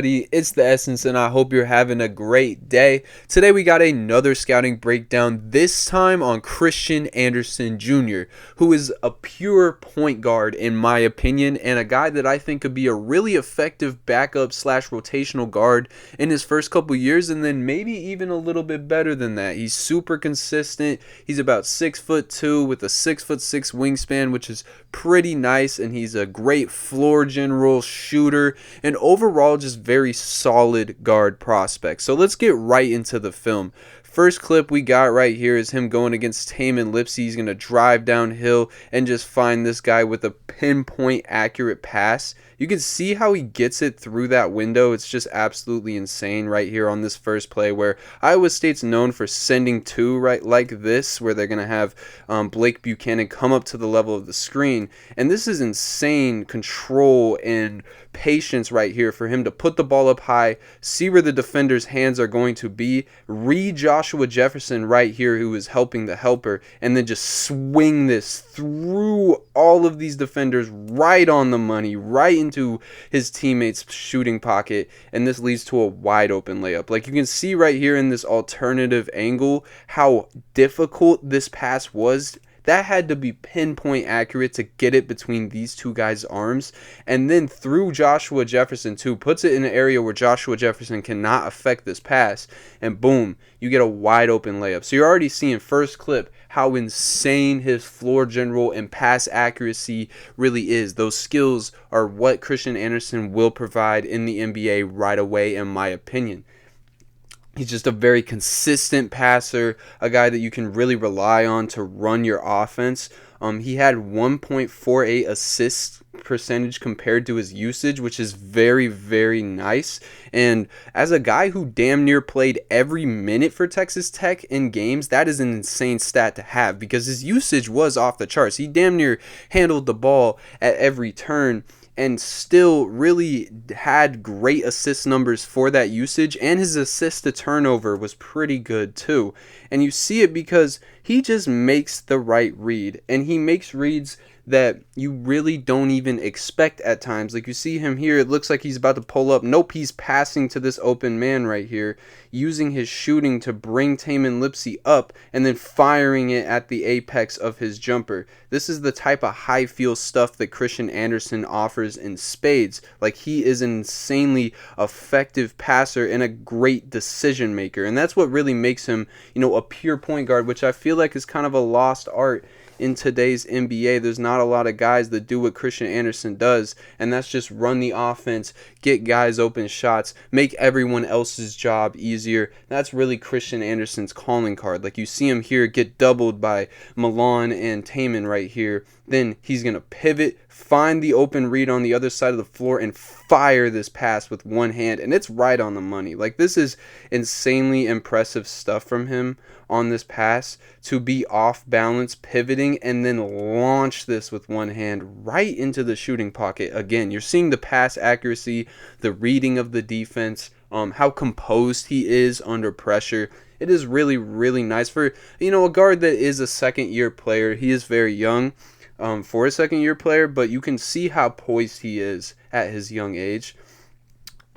It's the Essence, and I hope you're having a great day. Today, we got another scouting breakdown, this time on Christian Anderson Jr., who is a pure point guard, in my opinion, and a guy that I think could be a really effective backup slash rotational guard in his first couple years, and then maybe even a little bit better than that. He's super consistent. He's about 6'2" with a 6'6" wingspan, which is pretty nice, and he's a great floor general shooter, and overall just very solid guard prospect. So let's get right into the film. First clip we got right here is him going against Tamin Lipsey. He's going to drive downhill and just find this guy with a pinpoint accurate pass. You can see how he gets it through that window. It's just absolutely insane right here on this first play, where Iowa State's known for sending two right like this, where they're going to have Blake Buchanan come up to the level of the screen. And this is insane control and patience right here for him to put the ball up high, see where the defender's hands are going to be, read Joshua Jefferson right here, who is helping the helper, and then just swing this through all of these defenders right on the money, right into his teammate's shooting pocket, and this leads to a wide open layup. Like you can see right here in this alternative angle how difficult this pass was. That had to be pinpoint accurate to get it between these two guys' arms, and then through Joshua Jefferson too, puts it in an area where Joshua Jefferson cannot affect this pass, and boom, you get a wide open layup. So you're already seeing first clip how insane his floor general and pass accuracy really is. Those skills are what Christian Anderson will provide in the NBA right away, in my opinion. He's just a very consistent passer, a guy that you can really rely on to run your offense. He had 1.48 assists percentage compared to his usage, which is very, very nice. And as a guy who damn near played every minute for Texas Tech in games, that is an insane stat to have, because his usage was off the charts. He damn near handled the ball at every turn, and still really had great assist numbers for that usage, and his assist to turnover was pretty good too. And you see it because he just makes the right read, and he makes reads that you really don't even expect at times. Like you see him here, it looks like he's about to pull up. Nope, he's passing to this open man right here, using his shooting to bring Tamin Lipsey up, and then firing it at the apex of his jumper. This is the type of high feel stuff that Christian Anderson offers in spades. Like, he is an insanely effective passer and a great decision maker, and that's what really makes him, a pure point guard, which I feel like is kind of a lost art in today's NBA. There's not a lot of guys that do what Christian Anderson does, and that's just run the offense, get guys open shots, make everyone else's job easier. That's really Christian Anderson's calling card. Like, you see him here get doubled by Milan and Tamin right here. Then he's going to pivot, find the open read on the other side of the floor, and fire this pass with one hand, and it's right on the money. Like, this is insanely impressive stuff from him on this pass, to be off balance, pivoting, and then launch this with one hand right into the shooting pocket. Again, you're seeing the pass accuracy, the reading of the defense, how composed he is under pressure. It is really, really nice for, a guard that is a second-year player. He is very young for a second-year player, but you can see how poised he is at his young age.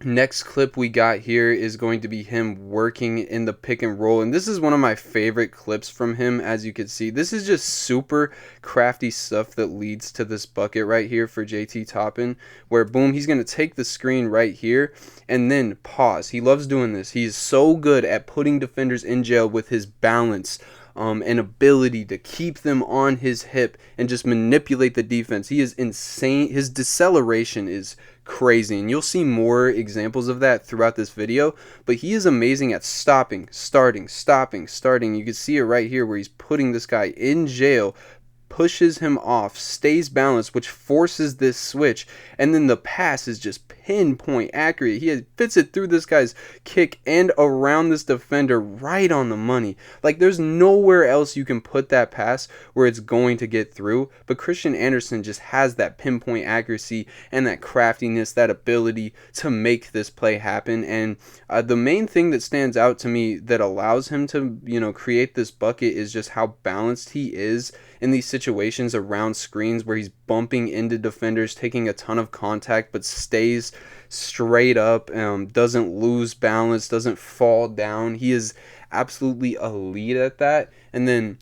Next clip we got here is going to be him working in the pick and roll, and this is one of my favorite clips from him. As you can see, this is just super crafty stuff that leads to this bucket right here for JT Toppin, where boom, he's going to take the screen right here and then pause. He loves doing this. He's so good at putting defenders in jail with his balance and ability to keep them on his hip and just manipulate the defense. He is insane. His deceleration is crazy, and you'll see more examples of that throughout this video, but he is amazing at stopping, starting, stopping, starting. You can see it right here where he's putting this guy in jail, pushes him off, stays balanced, which forces this switch, and then the pass is just pinpoint accurate. He fits it through this guy's kick and around this defender right on the money. Like, there's nowhere else you can put that pass where it's going to get through, but Christian Anderson just has that pinpoint accuracy and that craftiness, that ability to make this play happen. And the main thing that stands out to me that allows him to, create this bucket is just how balanced he is in these situations around screens where he's bumping into defenders, taking a ton of contact, but stays straight up, doesn't lose balance, doesn't fall down. He is absolutely elite at that. And then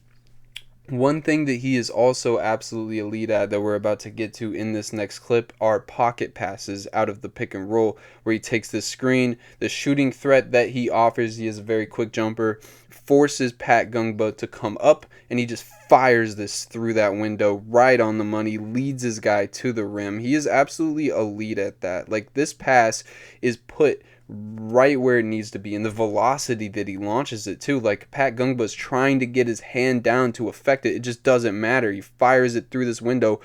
one thing that he is also absolutely elite at that we're about to get to in this next clip are pocket passes out of the pick and roll, where he takes the screen, the shooting threat that he offers, he is a very quick jumper, forces Pat Gungba to come up, and he just fires this through that window right on the money, leads his guy to the rim. He is absolutely elite at that. Like, this pass is put right where it needs to be, and the velocity that he launches it too. Like, Pat Gungba's trying to get his hand down to affect it, it just doesn't matter. He fires it through this window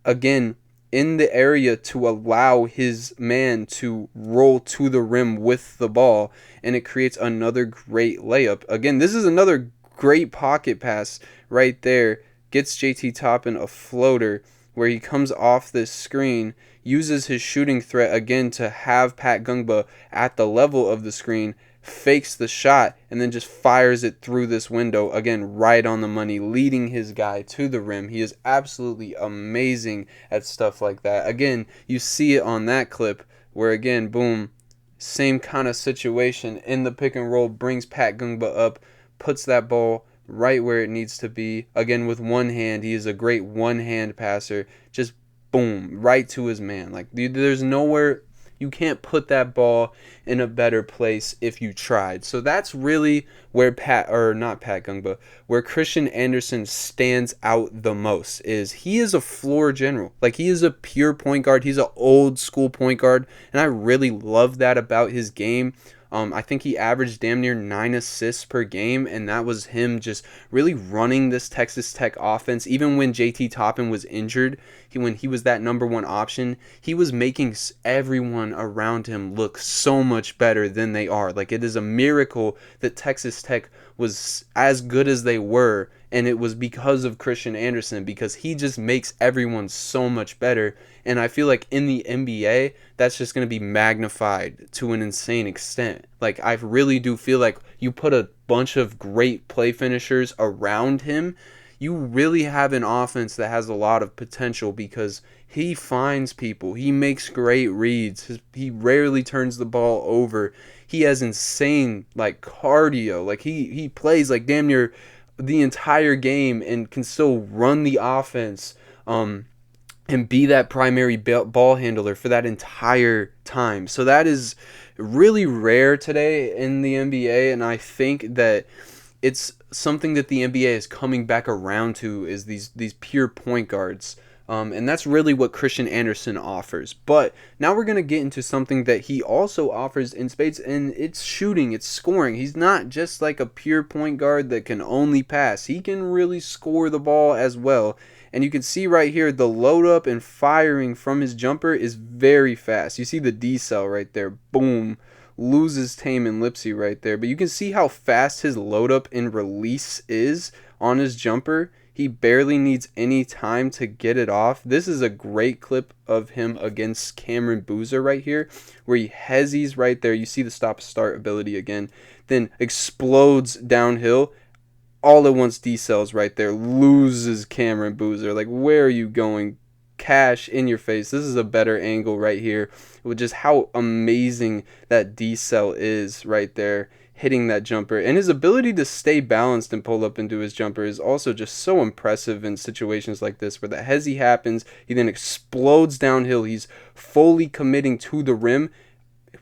again in the area to allow his man to roll to the rim with the ball, and it creates another great layup. Again, this is another great pocket pass right there. Gets JT Toppin a floater where he comes off this screen, uses his shooting threat again to have Pat Gungba at the level of the screen, fakes the shot, and then just fires it through this window, again, right on the money, leading his guy to the rim. He is absolutely amazing at stuff like that. Again, you see it on that clip where, again, boom, same kind of situation in the pick and roll, brings Pat Gungba up, puts that ball right where it needs to be. Again, with one hand, he is a great one-hand passer. Just boom, right to his man. Like, there's nowhere, you can't put that ball in a better place if you tried. So that's really where where Christian Anderson stands out the most. Is he is a floor general. Like, he is a pure point guard. He's an old school point guard, and I really love that about his game. I think he averaged damn near 9 assists per game, and that was him just really running this Texas Tech offense. Even when JT Toppin was injured, when he was that number one option, he was making everyone around him look so much better than they are. Like, it is a miracle that Texas Tech was as good as they were, and it was because of Christian Anderson, because he just makes everyone so much better. And I feel like in the NBA, that's just going to be magnified to an insane extent. Like, I really do feel like you put a bunch of great play finishers around him, you really have an offense that has a lot of potential, because he finds people. He makes great reads. He rarely turns the ball over. He has insane, like, cardio. Like, he plays, like, damn near the entire game and can still run the offense, and be that primary ball handler for that entire time. So that is really rare today in the NBA, and I think that it's something that the NBA is coming back around to, is these pure point guards. And that's really what Christian Anderson offers. But now we're going to get into something that he also offers in spades, and it's shooting, it's scoring. He's not just like a pure point guard that can only pass. He can really score the ball as well. And you can see right here, the load up and firing from his jumper is very fast. You see the decel right there. Boom. Loses Taman Lipsy right there. But you can see how fast his load up and release is on his jumper. He barely needs any time to get it off. This is a great clip of him against Cameron Boozer right here, where he hezzies right there. You see the stop-start ability again. Then explodes downhill. All at once decels right there. Loses Cameron Boozer. Like, where are you going? Cash in your face. This is a better angle right here, with just how amazing that decel is right there, hitting that jumper. And his ability to stay balanced and pull up into his jumper is also just so impressive in situations like this, where the hezzy happens, he then explodes downhill, he's fully committing to the rim,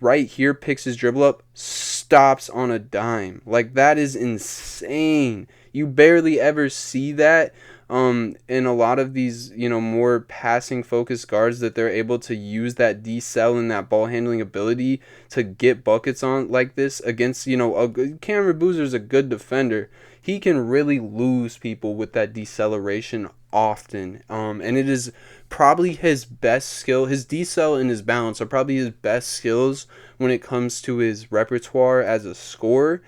right here, picks his dribble up, stops on a dime. Like, that is insane. You barely ever see that in a lot of these, more passing focused guards, that they're able to use that decel and that ball handling ability to get buckets on like this against, Cameron Boozer's a good defender. He can really lose people with that deceleration often. And it is probably his best skill. His decel and his balance are probably his best skills when it comes to his repertoire as a scorer.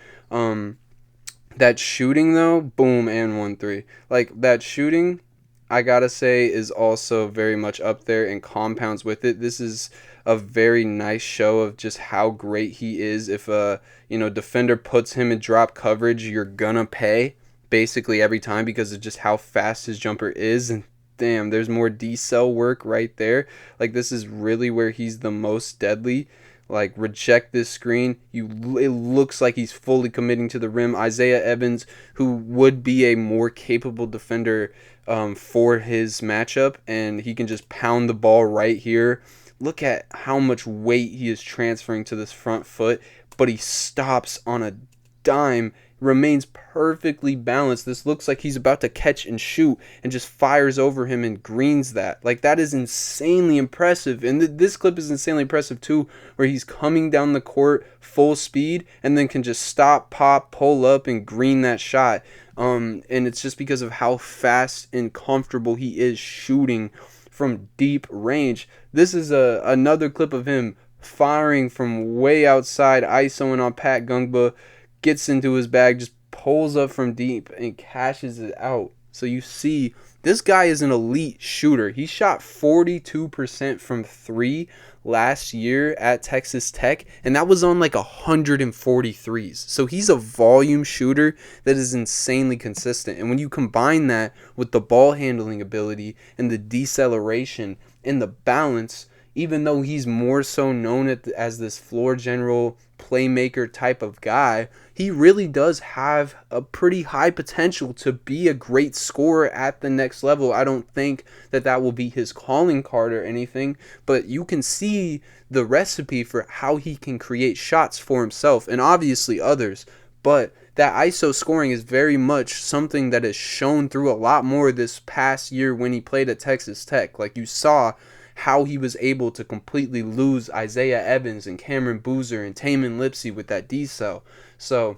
That shooting, though, boom, and 1-3. Like, that shooting, I gotta say, is also very much up there and compounds with it. This is a very nice show of just how great he is. If a defender puts him in drop coverage, you're gonna pay. basically every time because of just how fast his jumper is. And damn, there's more decel work right there. Like, this is really where he's the most deadly. Like, reject this screen. It looks like he's fully committing to the rim. Isaiah Evans, who would be a more capable defender for his matchup, and he can just pound the ball right here. Look at how much weight he is transferring to this front foot, but he stops on a dime, remains perfectly balanced. This looks like he's about to catch and shoot and just fires over him and greens that. Like, that is insanely impressive. And this clip is insanely impressive too, where he's coming down the court full speed and then can just stop, pop, pull up, and green that shot. And it's just because of how fast and comfortable he is shooting from deep range. This is another clip of him firing from way outside, isoing on Pat Gungba, gets into his bag, just pulls up from deep and cashes it out. So you see, this guy is an elite shooter. He shot 42% from 3 last year at Texas Tech, and that was on like 143s. So he's a volume shooter that is insanely consistent. And when you combine that with the ball handling ability and the deceleration and the balance, even though he's more so known as this floor general playmaker type of guy, he really does have a pretty high potential to be a great scorer at the next level. I don't think that will be his calling card or anything, but you can see the recipe for how he can create shots for himself and obviously others. But that ISO scoring is very much something that is shown through a lot more this past year when he played at Texas Tech. Like, you saw how he was able to completely lose Isaiah Evans and Cameron Boozer and Tamin Lipsey with that decel. So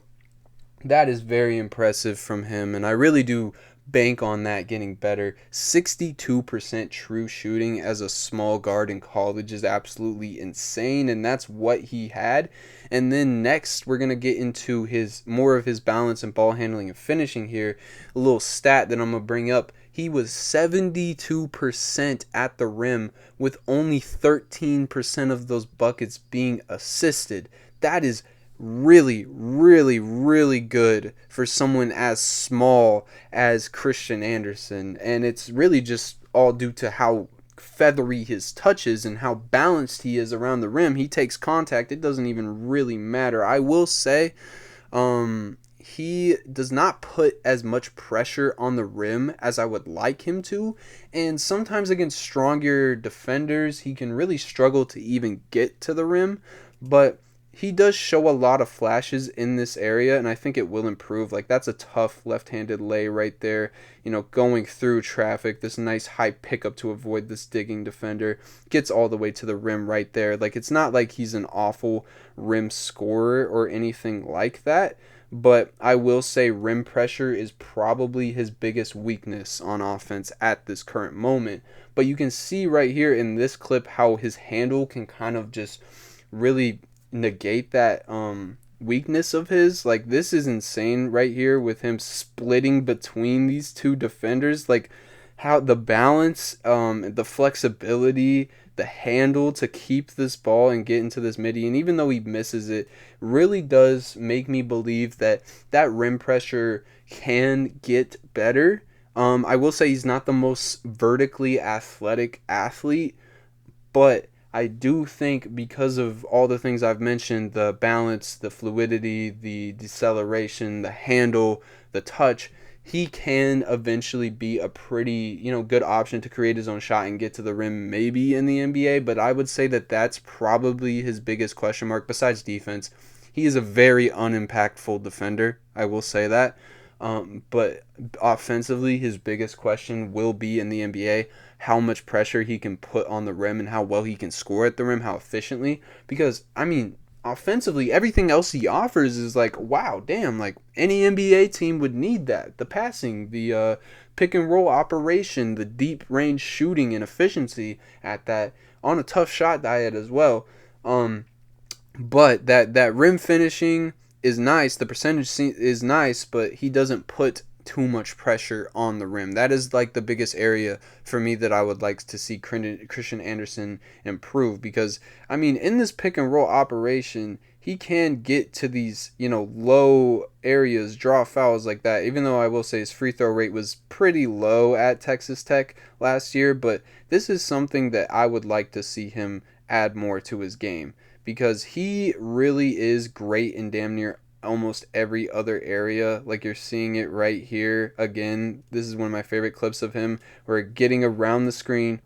that is very impressive from him, and I really do bank on that getting better. 62% true shooting as a small guard in college is absolutely insane, and that's what he had. And then next we're going to get into more of his balance and ball handling and finishing here. A little stat that I'm going to bring up. He was 72% at the rim with only 13% of those buckets being assisted. That is really, really, really good for someone as small as Christian Anderson. And it's really just all due to how feathery his touch is and how balanced he is around the rim. He takes contact. It doesn't even really matter. I will say, he does not put as much pressure on the rim as I would like him to, and sometimes against stronger defenders he can really struggle to even get to the rim, but he does show a lot of flashes in this area, and I think it will improve. Like, that's a tough left-handed lay right there, going through traffic, this nice high pickup to avoid this digging defender, gets all the way to the rim right there. Like, it's not like he's an awful rim scorer or anything like that, but I will say rim pressure is probably his biggest weakness on offense at this current moment. But you can see right here in this clip how his handle can kind of just really negate that weakness of his. Like, this is insane right here with him splitting between these two defenders. Like, how the balance, the flexibility, the handle to keep this ball and get into this midi, and even though he misses it, really does make me believe that rim pressure can get better. I will say he's not the most vertically athletic athlete, but I do think because of all the things I've mentioned, the balance, the fluidity, the deceleration, the handle, the touch, he can eventually be a pretty, good option to create his own shot and get to the rim maybe in the NBA, but I would say that that's probably his biggest question mark besides defense. He is a very unimpactful defender, I will say that. But offensively, his biggest question will be in the NBA how much pressure he can put on the rim and how well he can score at the rim, how efficiently. Because, offensively, everything else he offers is like, wow, damn, like any NBA team would need that. The passing, the pick and roll operation, the deep range shooting and efficiency at that on a tough shot diet as well. But that rim finishing is nice. The percentage is nice, but he doesn't put too much pressure on the rim. That is like the biggest area for me that I would like to see Christian Anderson improve, because I mean, in this pick and roll operation, he can get to these, low areas, draw fouls like that. Even though I will say his free throw rate was pretty low at Texas Tech last year, but this is something that I would like to see him add more to his game, because he really is great in damn near almost every other area. Like, you're seeing it right here again. This is one of my favorite clips of him, where getting around the screen,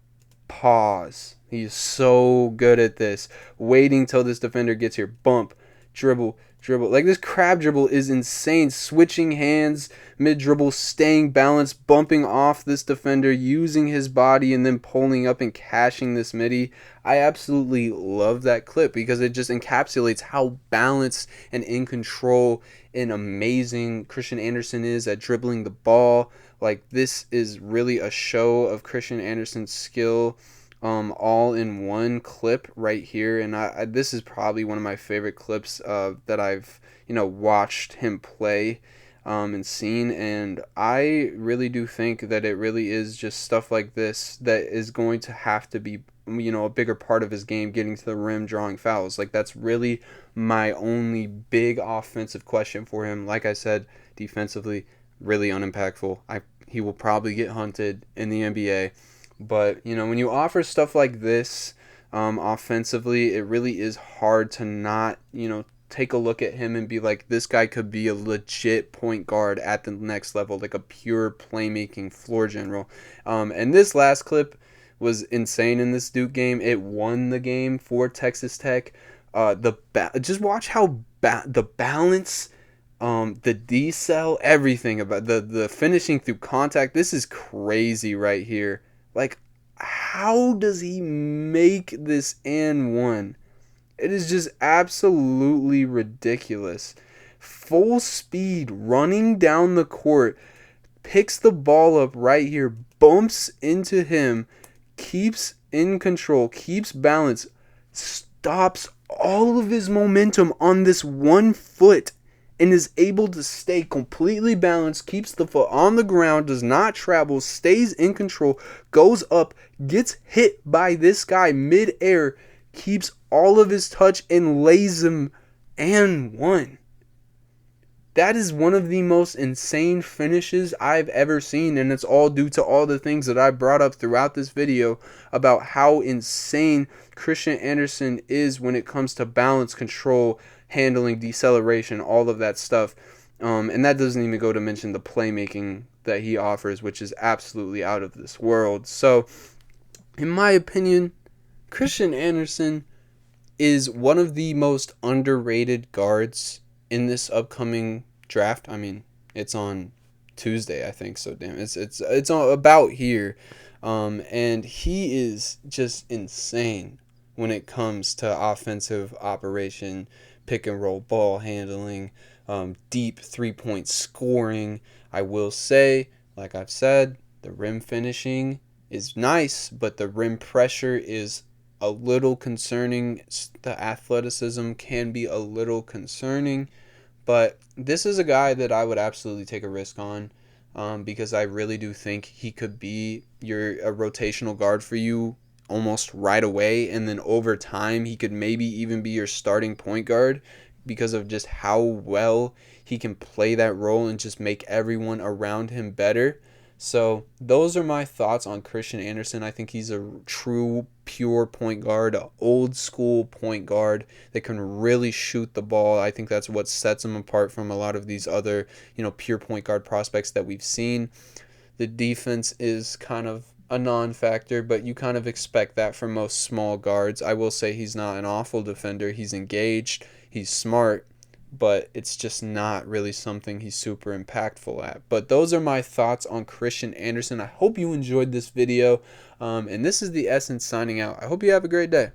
pause. He's so good at this. Waiting till this defender gets here. Bump, dribble, dribble. Like, this crab dribble is insane. Switching hands mid dribble, staying balanced, bumping off this defender, using his body, and then pulling up and cashing this midi. I absolutely love that clip, because it just encapsulates how balanced and in control and amazing Christian Anderson is at dribbling the ball. Like, this is really a show of Christian Anderson's skill, all in one clip right here. And this is probably one of my favorite clips that I've watched him play and seen. And I really do think that it really is just stuff like this that is going to have to be a bigger part of his game, getting to the rim, drawing fouls. Like, that's really my only big offensive question for him. Like I said, defensively, really unimpactful. He will probably get hunted in the NBA. But, when you offer stuff like this offensively, it really is hard to not, take a look at him and be like, this guy could be a legit point guard at the next level, like a pure playmaking floor general. And this last clip was insane in this Duke game. It won the game for Texas Tech. Just watch how the balance, the decel, everything about the finishing through contact. This is crazy right here. Like, how does he make this and one? It is just absolutely ridiculous. Full speed, running down the court, picks the ball up right here, bumps into him, keeps in control, keeps balance, stops all of his momentum on this 1 foot, and is able to stay completely balanced, keeps the foot on the ground, does not travel, stays in control, goes up, gets hit by this guy mid-air, keeps all of his touch, and lays him and one. That is one of the most insane finishes I've ever seen, and it's all due to all the things that I brought up throughout this video about how insane Christian Anderson is when it comes to balance, control, handling, deceleration, all of that stuff. And that doesn't even go to mention the playmaking that he offers, which is absolutely out of this world. So, in my opinion, Christian Anderson is one of the most underrated guards in this upcoming draft. I mean, it's on Tuesday, I think, so damn, it's about here. And he is just insane when it comes to offensive operation, pick and roll ball handling, deep 3-point scoring. I will say, like I've said, the rim finishing is nice, but the rim pressure is a little concerning. The athleticism can be a little concerning, but this is a guy that I would absolutely take a risk on, because I really do think he could be a rotational guard for you almost right away, and then over time he could maybe even be your starting point guard, because of just how well he can play that role and just make everyone around him better. So those are my thoughts on Christian Anderson. I think he's a true, pure point guard, an old school point guard that can really shoot the ball. I think that's what sets him apart from a lot of these other, pure point guard prospects that we've seen. The defense is kind of a non-factor, but you kind of expect that from most small guards. I will say he's not an awful defender. He's engaged, he's smart, but it's just not really something he's super impactful at. But those are my thoughts on Christian Anderson. I hope you enjoyed this video, and this is the Essence signing out. I hope you have a great day.